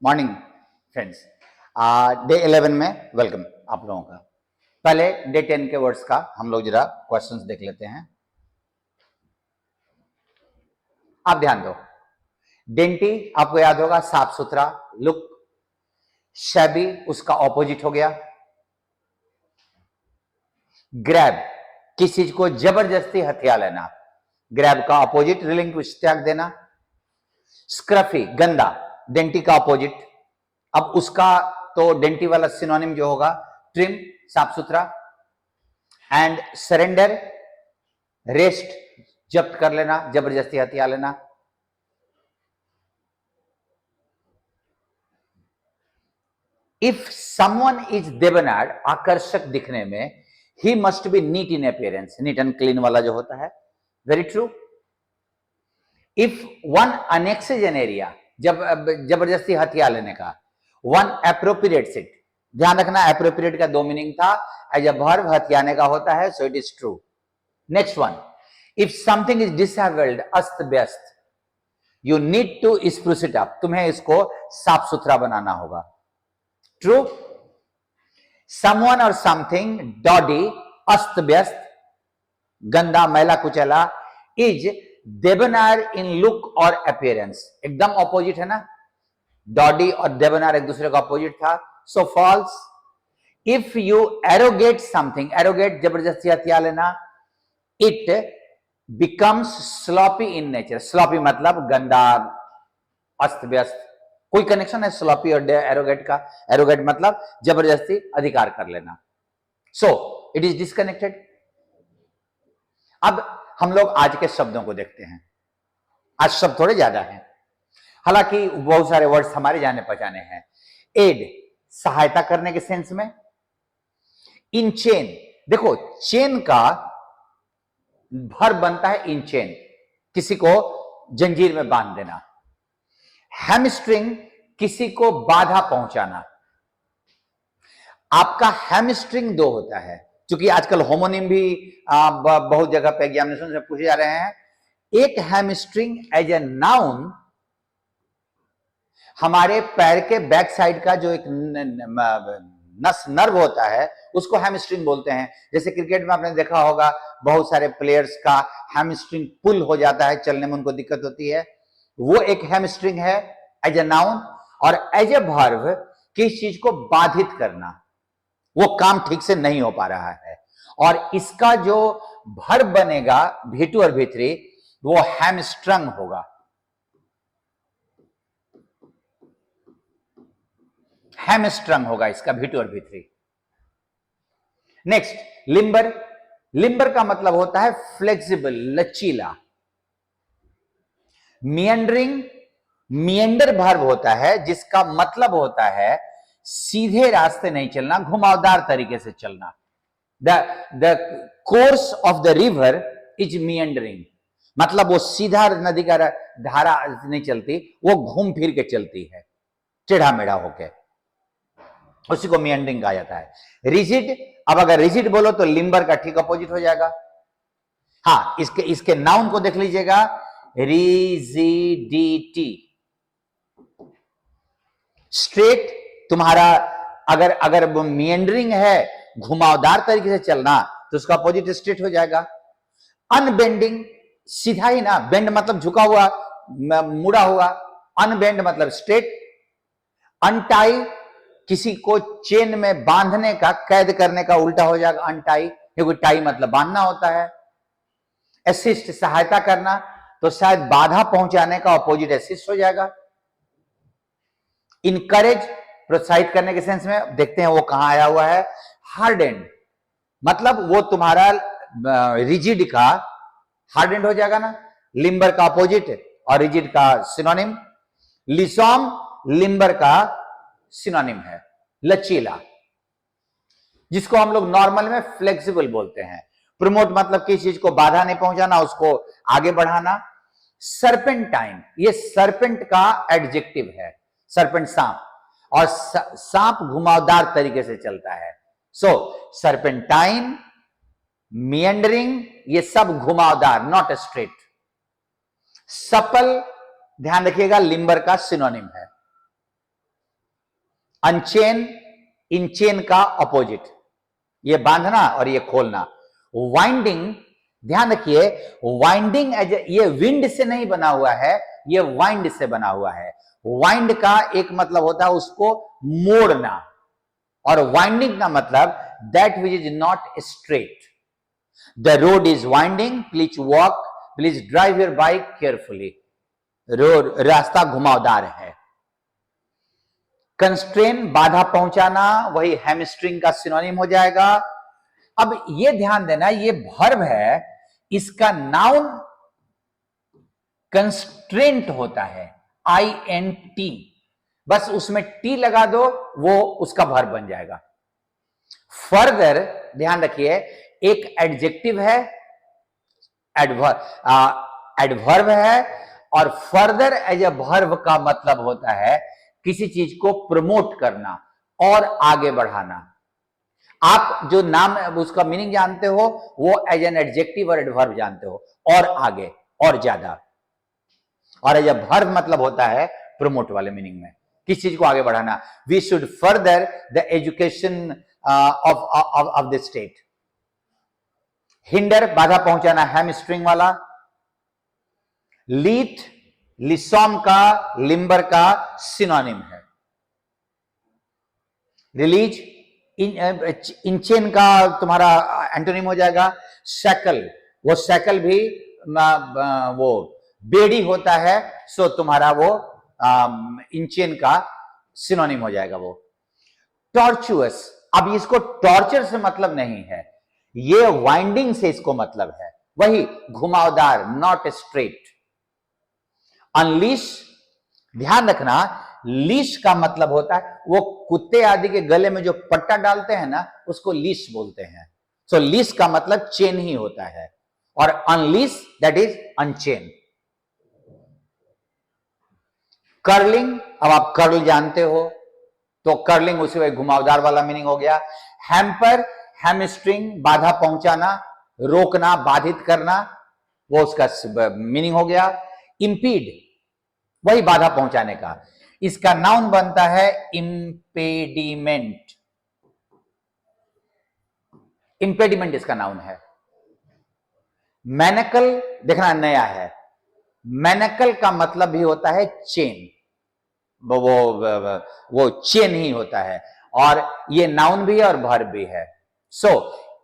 Morning friends. Day 11 में welcome आप लोगों का। पहले डे 10 के वर्ड्स का हम लोग जरा क्वेश्चंस देख लेते हैं। आप ध्यान दो। डेंटी आपको याद होगा साफ सुथरा, लुक। शैबी उसका ऑपोजिट हो गया। ग्रैब किसी चीज को जबरदस्ती हथिया लेना, ग्रैब का ऑपोजिट रिलिंक्विश त्याग देना। स्क्रफी गंदा, डेंटी का ऑपोजिट। अब उसका तो डेंटी वाला सिनोनिम जो होगा ट्रिम साफ सुथरा। एंड सरेंडर रेस्ट जब्त कर लेना, जबरदस्ती हथिया लेना। इफ समवन इज देबनार्ड आकर्षक दिखने में, he must be neat in appearance, neat and clean वाला जो होता है। Very true. If one annexes an area, जब जबरदस्ती हथिया लेने का। वन एप्रोप्रिएट्स इट, ध्यान रखना एप्रोप्रिएट का दो मीनिंग था, एज अ वर्ब हथियाने का होता है, so it is true. Next one, if something is dishevelled अस्त व्यस्त, you need to spruce it up, तुम्हें इसको साफ सुथरा बनाना होगा। ट्रू। समवन और समथिंग डॉडी अस्त व्यस्त, गंदा मैला कुचला, इज देबनार इन लुक और अपीयरेंस, एकदम ऑपोजिट है ना। डॉडी और देबनार एक दूसरे का ऑपोजिट था, सो false. If you arrogate something, arrogate जबरदस्ती हथिया लेना, it becomes sloppy in nature, sloppy मतलब गंदा अस्त व्यस्त। कोई कनेक्शन है स्लॉपी और एरोगेट का? एरोगेट मतलब जबरदस्ती अधिकार कर लेना, सो इट इज डिस्कनेक्टेड। अब हम लोग आज के शब्दों को देखते हैं। आज शब्द थोड़े ज्यादा हैं, हालांकि बहुत सारे वर्ड्स हमारे जाने पहचाने हैं। एड सहायता करने के सेंस में। इन चेन, देखो चेन का भर बनता है इन चेन, किसी को जंजीर में बांध देना। हैमस्ट्रिंग किसी को बाधा पहुंचाना। आपका हैमस्ट्रिंग दो होता है, क्योंकि आजकल होमोनिम भी बहुत जगह पे एग्जामिनेशन से पूछे जा रहे हैं। एक हैमस्ट्रिंग एज ए नाउन, हमारे पैर के बैक साइड का जो एक नस नर्व होता है उसको हैमस्ट्रिंग बोलते हैं। जैसे क्रिकेट में आपने देखा होगा बहुत सारे प्लेयर्स का हैमस्ट्रिंग पुल हो जाता है, चलने में उनको दिक्कत होती है, वो एक हैमस्ट्रिंग है एज ए नाउन। और एज ए वर्ब किस चीज को बाधित करना, वो काम ठीक से नहीं हो पा रहा है, और इसका जो वर्ब बनेगा भी2 और भी3 वो हैमस्ट्रंग होगा, हैमस्ट्रंग होगा इसका भी2 और भी3। नेक्स्ट लिम्बर, लिम्बर का मतलब होता है फ्लेक्सिबल, लचीला। मियंडरिंग, मियंडर वर्ब होता है जिसका मतलब होता है सीधे रास्ते नहीं चलना, घुमावदार तरीके से चलना। The course of the river is meandering, मतलब वो सीधा नदी का धारा नहीं चलती, वो घूम फिर के चलती है, टेढ़ा मेढ़ा होके, उसी को मियंडरिंग कहा जाता है। रिजिड, अब अगर रिजिड बोलो तो लिम्बर का ठीक अपोजिट हो जाएगा। हाँ, इसके नाउन को देख लीजिएगा, रिजिडिटी। स्ट्रेट तुम्हारा अगर मियंडरिंग है, घुमावदार तरीके से चलना, तो उसका अपोजिट स्ट्रेट हो जाएगा। अनबेंडिंग, सीधा ही ना, बेंड मतलब झुका हुआ, मुड़ा हुआ, अनबेंड मतलब स्ट्रेट। अनटाई, किसी को चेन में बांधने का, कैद करने का उल्टा हो जाएगा अनटाई, क्योंकि टाई मतलब बांधना होता है। असिस्ट सहायता करना, तो शायद बाधा पहुंचाने का अपोजिट असिस्ट हो जाएगा। इनकरेज प्रोत्साहित करने के सेंस में, देखते हैं वो कहां आया हुआ है, हार्डेंड, मतलब वो तुम्हारा रिजिड का हार्डेंड हो जाएगा ना, लिम्बर का अपोजिट और रिजिड का सिनोनिम। लिसॉम लिम्बर का सिनोनिम है, लचीला, जिसको हम लोग नॉर्मल में फ्लेक्सिबल बोलते हैं। प्रमोट मतलब किसी चीज को बाधा नहीं पहुंचाना, उसको आगे बढ़ाना। सर्पेंटाइन, ये सर्पेंट का एडजेक्टिव है, सर्पेंट सांप, और सांप घुमावदार तरीके से चलता है, सो सर्पेंटाइन, मियंडरिंग, ये सब घुमावदार, नॉट स्ट्रेट। सपल, ध्यान रखिएगा लिम्बर का सिनोनिम है। अनचेन, इनचेन का अपोजिट, ये बांधना और ये खोलना। वाइंडिंग, ध्यान रखिए, वाइंडिंग एज ये विंड से नहीं बना हुआ है, ये वाइंड से बना हुआ है। वाइंड का एक मतलब होता है उसको मोड़ना, और वाइंडिंग का मतलब that which is not straight. The road is winding, please walk, please drive your bike carefully. Road, रास्ता घुमावदार है। कंस्ट्रेन, बाधा पहुंचाना, वही हैमस्ट्रिंग का सिनोनिम हो जाएगा। अब ये ध्यान देना, ये वर्ब है, इसका नाउन कंस्ट्रेंट होता है, INT, बस उसमें टी लगा दो, वो उसका वर्ब बन जाएगा। फर्दर, ध्यान रखिए, एक एडजेक्टिव है, एडवर्ब है, और फर्दर एज ए वर्ब का मतलब होता है किसी चीज को प्रमोट करना और आगे बढ़ाना। आप जो नाम उसका मीनिंग जानते हो वो एज एन एडजेक्टिव और एडवर्ब जानते हो, और आगे और ज्यादा। और एज ए वर्ब मतलब होता है प्रमोट वाले मीनिंग में, किस चीज को आगे बढ़ाना। We should further the education of the state. Hinder, बाधा पहुंचाना, हैमस्ट्रिंग वाला। लीट, लिसॉम का, लिम्बर का सिनोनिम है। रिलीज, इंचेन का तुम्हारा एंटोनिम हो जाएगा। शैकल, वो शैकल भी वो बेड़ी होता है, सो तुम्हारा वो इंचेन का सिनोनिम हो जाएगा वो। टॉर्चुअस, अब इसको टॉर्चर से मतलब नहीं है, ये वाइंडिंग से इसको मतलब है, वही घुमावदार, नॉट स्ट्रेट। अनलीश, ध्यान रखना, लीश का मतलब होता है वो कुत्ते आदि के गले में जो पट्टा डालते हैं ना, उसको लीश बोलते हैं। सो लीश का मतलब चेन ही होता है, और unleash that is unchain. Curling, अब आप कर्ल जानते हो, तो कर्लिंग उसी वही घुमावदार वाला मीनिंग हो गया। हैम्पर, हैमस्ट्रिंग, बाधा पहुंचाना, रोकना, बाधित करना, वो उसका मीनिंग हो गया। इंपीड, वही बाधा पहुंचाने का, इसका नाउन बनता है इंपेडिमेंट। इंपेडिमेंट इसका नाउन है। मैनेकल, देखना नया है, मैनेकल का मतलब भी होता है चेन, वो चेन ही होता है, और ये नाउन भी है और वर्ब भी है। सो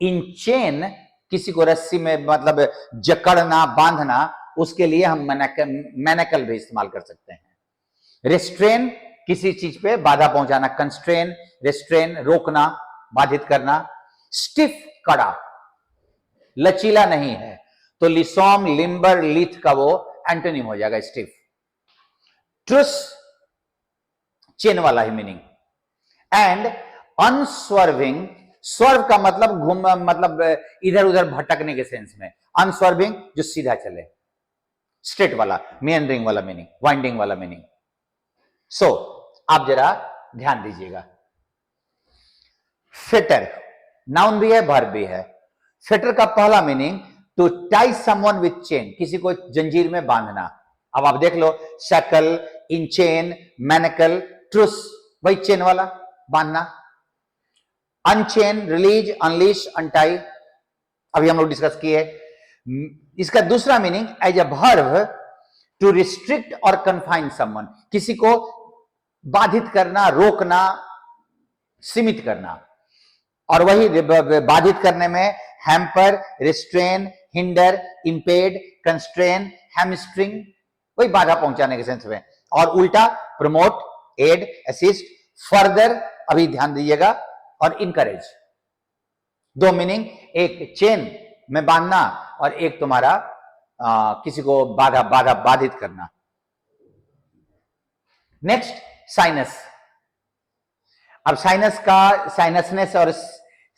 इन चेन, किसी को रस्सी में मतलब जकड़ना, बांधना, उसके लिए हम मैनेकल भी इस्तेमाल कर सकते हैं। रिस्ट्रेन, किसी चीज पे बाधा पहुंचाना, कंस्ट्रेन, रिस्ट्रेन, रोकना, बाधित करना। स्टिफ, कड़ा, लचीला नहीं है, तो लिसॉम, लिम्बर, लीथ का वो एंटोनिम हो जाएगा स्टिफ। ट्रुस, चेन वाला ही मीनिंग। एंड अनस्वर्विंग, स्वर्व का मतलब घूम, मतलब इधर उधर भटकने के सेंस में। अनस्वर्विंग, जो सीधा चले, स्ट्रेट वाला, मेंडरिंग वाला मीनिंग, वाइंडिंग वाला मीनिंग। सो आप जरा ध्यान दीजिएगा। फेटर, नाउन भी है, वर्ब भी है। फेटर का पहला meaning to tie someone with chain, किसी को जंजीर में बांधना। अब आप देख लो, शकल, इन चेन, मैनेकल, ट्रुस, वही चेन वाला, बांधना। अनचेन, रिलीज, अनलीश, अनटाई, अभी हम लोग डिस्कस किए। इसका दूसरा meaning as a verb to restrict और कन्फाइन समवन, किसी को बाधित करना, रोकना, सीमित करना। और वही बाधित करने में hamper, restrain, hinder, impede, constrain, hamstring, वही बाधा पहुंचाने के सेंस में। और उल्टा प्रमोट, एड, असिस्ट, फर्दर, अभी ध्यान दीजिएगा, और इनकरेज। दो मीनिंग, एक चेन में बांधना और एक तुम्हारा किसी को बाधित करना। Next, sinus. अब साइनस का साइनसनेस और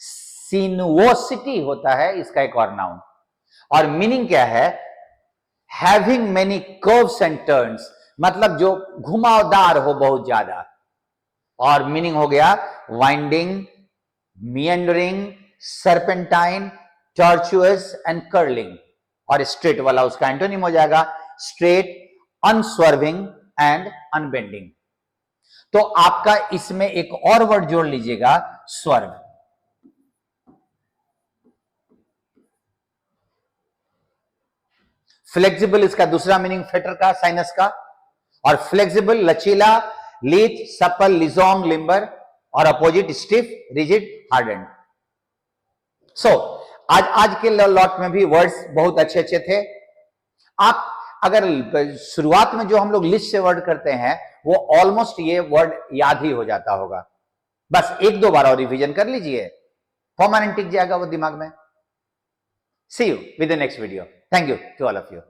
सिनुओसिटी होता है इसका एक और नाउन, और मीनिंग क्या है, having many curves and turns, मतलब जो घुमावदार हो बहुत ज्यादा। और मीनिंग हो गया winding, meandering, serpentine, tortuous and curling. और स्ट्रेट वाला उसका एंटोनिम हो जाएगा स्ट्रेट, अनस्वर्विंग एंड अनबेंडिंग। तो आपका इसमें एक और वर्ड जोड़ लीजिएगा, स्वर्ग। फ्लेक्सिबल इसका दूसरा मीनिंग फेटर का, साइनस का, और फ्लेक्सिबल लचीला, लीच, सपल, लिजोंग, लिम्बर, और अपोजिट स्टिफ, रिजिड, हार्डेंड। सो आज के लॉट में भी वर्ड्स बहुत अच्छे अच्छे थे। आप अगर शुरुआत में जो हम लोग लिस्ट से वर्ड करते हैं वो ऑलमोस्ट ये वर्ड याद ही हो जाता होगा, बस एक दो बार और रिवीजन कर लीजिए, परमानेंट टिक जाएगा वो दिमाग में। See you with the next video. Thank you to all of you.